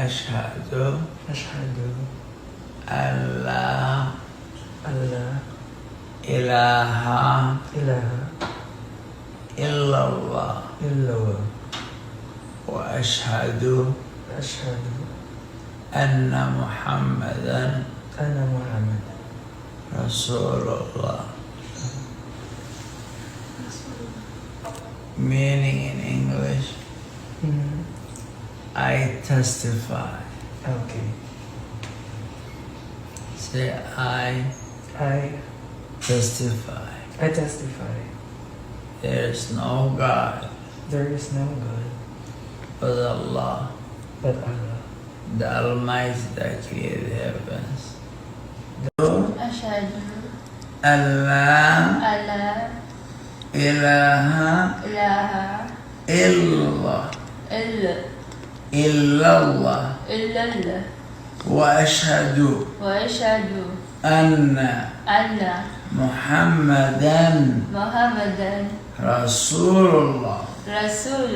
أشهد أشهد أن لا أن لا إله إله إلا الله إلا الله وأشهد أشهد أن محمدا أن محمد رسول الله. Meaning in English, I testify. Okay. Say I testify. I testify There is no God there is no God but Allah, but Allah, the Almighty that created heavens. أشهد أن لا أن لا إله إله إلا إلا الله الله وأشهد وأشهد أن أن محمدا محمدا رسول الله. رسول